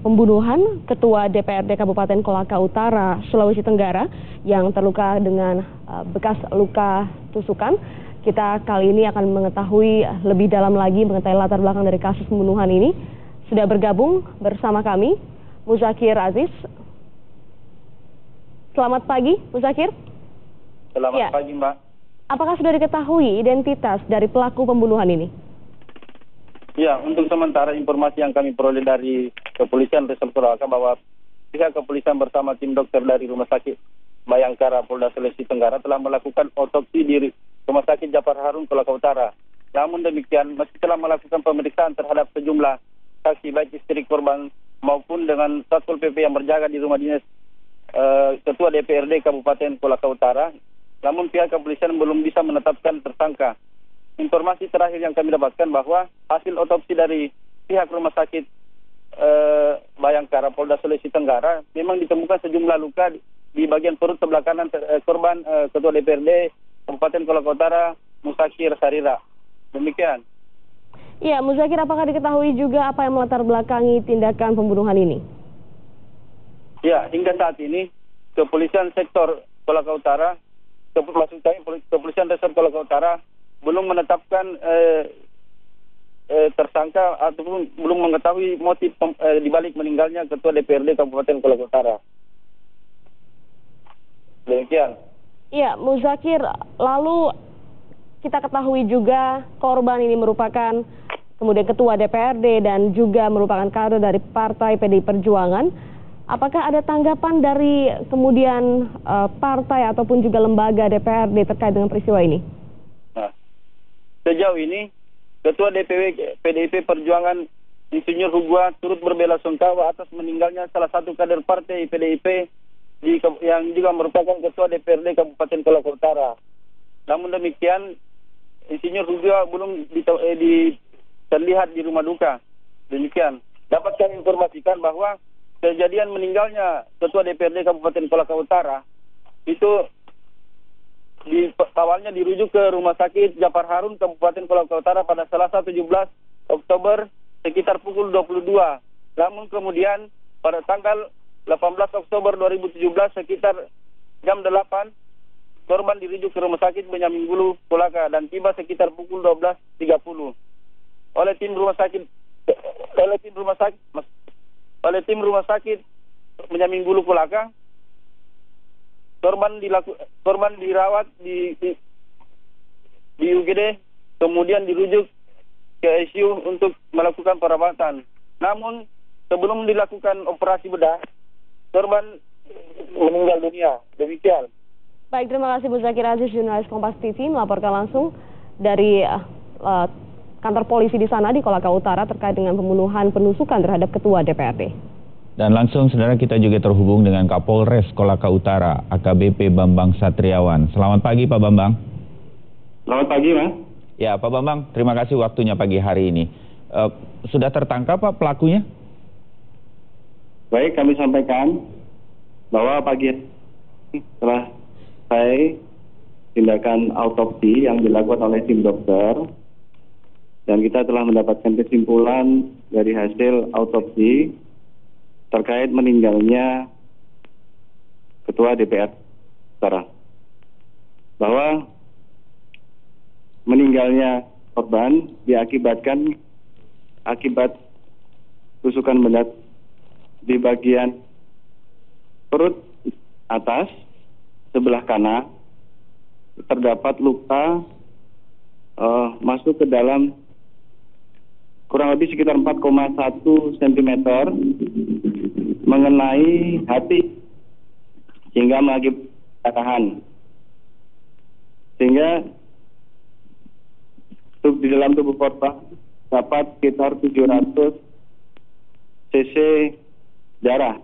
pembunuhan Ketua DPRD Kabupaten Kolaka Utara, Sulawesi Tenggara yang terluka dengan bekas luka tusukan. Kita kali ini akan mengetahui lebih dalam lagi mengenai latar belakang dari kasus pembunuhan ini. Sudah bergabung bersama kami Muzakir Aziz. Selamat pagi, Muzakir. Selamat pagi, Mbak. Apakah sudah diketahui identitas dari pelaku pembunuhan ini? Ya, untuk sementara informasi yang kami peroleh dari Kepolisian Resort Kolaka bahwa pihak kepolisian bersama tim dokter dari Rumah Sakit Bayangkara Polda Sulawesi Tenggara telah melakukan otopsi di Rumah Sakit Japar Harun Kolaka Utara. Namun demikian, meski telah melakukan pemeriksaan terhadap sejumlah saksi baik istri korban maupun dengan Satpol PP yang berjaga di rumah dinas Ketua DPRD Kabupaten Kolaka Utara, namun pihak kepolisian belum bisa menetapkan tersangka. Informasi terakhir yang kami dapatkan bahwa hasil otopsi dari pihak Rumah Sakit Bayangkara Polda Sulawesi Tenggara memang ditemukan sejumlah luka di bagian perut sebelah kanan korban Ketua DPRD Kabupaten Kolaka Utara, Muzakir Sarira. Demikian. Ya, Muzakir, apakah diketahui juga apa yang melatar belakangi tindakan pembunuhan ini? Ya, hingga saat ini Kepolisian Sektor Kolaka Utara, Kepolisian Resort Kolaka Utara belum menetapkan tersangka ataupun belum mengetahui motif di balik meninggalnya Ketua DPRD Kabupaten Kolaka Utara. Demikian. Iya, Muzakir, lalu kita ketahui juga korban ini merupakan kemudian Ketua DPRD dan juga merupakan kader dari Partai PDI Perjuangan. Apakah ada tanggapan dari kemudian partai ataupun juga lembaga DPRD terkait dengan peristiwa ini? Nah, sejauh ini Ketua DPW PDIP Perjuangan Insinyur Hugua turut berbela-sungkawa atas meninggalnya salah satu kader partai PDIP yang juga merupakan Ketua DPRD Kabupaten Kolaka Utara. Namun demikian, Insinyur Hugua belum terlihat di rumah duka. Demikian. Dapat kami informasikan bahwa kejadian meninggalnya Ketua DPRD Kabupaten Kolaka Utara itu awalnya dirujuk ke Rumah Sakit Japar Harun Kabupaten Kolaka Utara pada Selasa 17 Oktober sekitar pukul 22. Namun kemudian pada tanggal 18 Oktober 2017 sekitar jam 8 korban dirujuk ke Rumah Sakit Benyamin Bulu Kolaka dan tiba sekitar pukul 12.30 oleh tim rumah sakit Benyamin Bulu Kolaka. Korban dirawat di UGD, kemudian dirujuk ke ICU untuk melakukan perawatan. Namun sebelum dilakukan operasi bedah, korban meninggal dunia. Demikian. Baik, terima kasih Muzakir Aziz, jurnalis Kompas TV melaporkan langsung dari kantor polisi di sana di Kolaka Utara terkait dengan pembunuhan penusukan terhadap Ketua DPRD. Dan langsung saudara kita juga terhubung dengan Kapolres Kolaka Utara, AKBP Bambang Satriawan. Selamat pagi Pak Bambang. Selamat pagi, Mas. Ya Pak Bambang, terima kasih waktunya pagi hari ini. Sudah tertangkap Pak pelakunya? Baik, kami sampaikan bahwa pagi ini setelah selesai tindakan autopsi yang dilakukan oleh tim dokter, dan kita telah mendapatkan kesimpulan dari hasil autopsi terkait meninggalnya Ketua DPR sekarang, bahwa meninggalnya korban diakibatkan akibat tusukan benda di bagian perut atas sebelah kanan. Terdapat luka masuk ke dalam kurang lebih sekitar 4,1 cm mengenai hati sehingga mengakibatkan kecelakaan. Sehingga di dalam tubuh korban dapat sekitar 700 cc darah.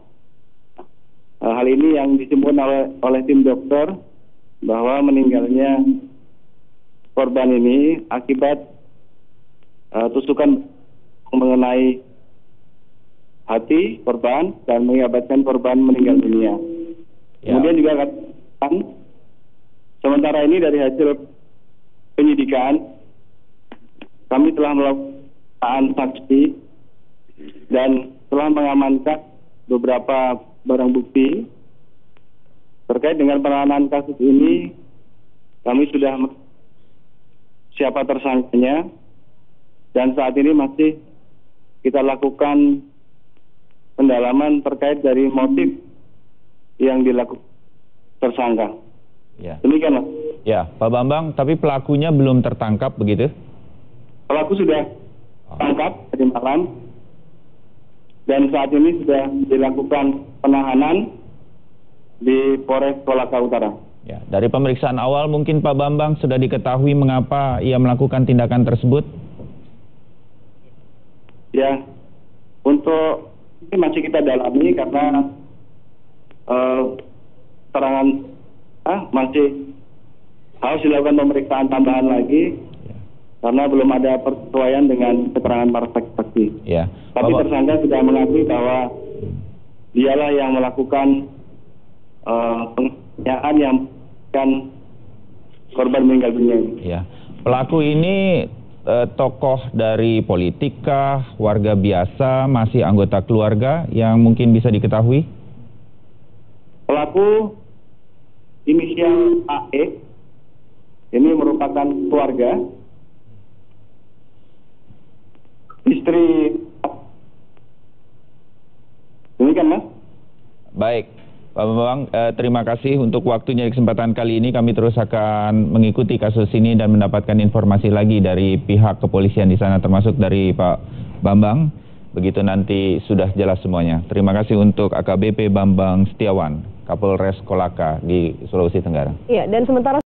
Hal ini yang disimpulkan oleh tim dokter bahwa meninggalnya korban ini akibat tusukan mengenai hati korban dan mengakibatkan korban meninggal dunia. Ya. Kemudian juga sementara ini dari hasil penyidikan kami telah melakukan saksi dan telah mengamankan beberapa barang bukti. Terkait dengan penanganan kasus ini, kami sudah siapa tersangkanya, dan saat ini masih kita lakukan pendalaman terkait dari motif yang dilakukan tersangka. Ya. Demikian, Mas. Ya, Pak Bambang, tapi pelakunya belum tertangkap begitu? Pelaku sudah tangkap tadi malam, dan saat ini sudah dilakukan penahanan di Polres Kolaka Utara. Ya, dari pemeriksaan awal mungkin Pak Bambang sudah diketahui mengapa ia melakukan tindakan tersebut? Ya, untuk ini masih kita dalami karena keterangan masih harus dilakukan pemeriksaan tambahan lagi karena belum ada persesuaian dengan keterangan para saksi. Ya. Tapi tersangka sudah mengakui bahwa dialah yang melakukan penganiayaan yang kan korban meninggal dunia. Ya. Pelaku ini tokoh dari politik kah, warga biasa, masih anggota keluarga yang mungkin bisa diketahui? Pelaku inisial AE ini merupakan keluarga, istri. Demikian, Mas. Baik, Pak Bambang, terima kasih untuk waktunya di kesempatan kali ini. Kami terus akan mengikuti kasus ini dan mendapatkan informasi lagi dari pihak kepolisian di sana, termasuk dari Pak Bambang. Begitu nanti sudah jelas semuanya. Terima kasih untuk AKBP Bambang Setiawan, Kapolres Kolaka di Sulawesi Tenggara. Iya, dan sementara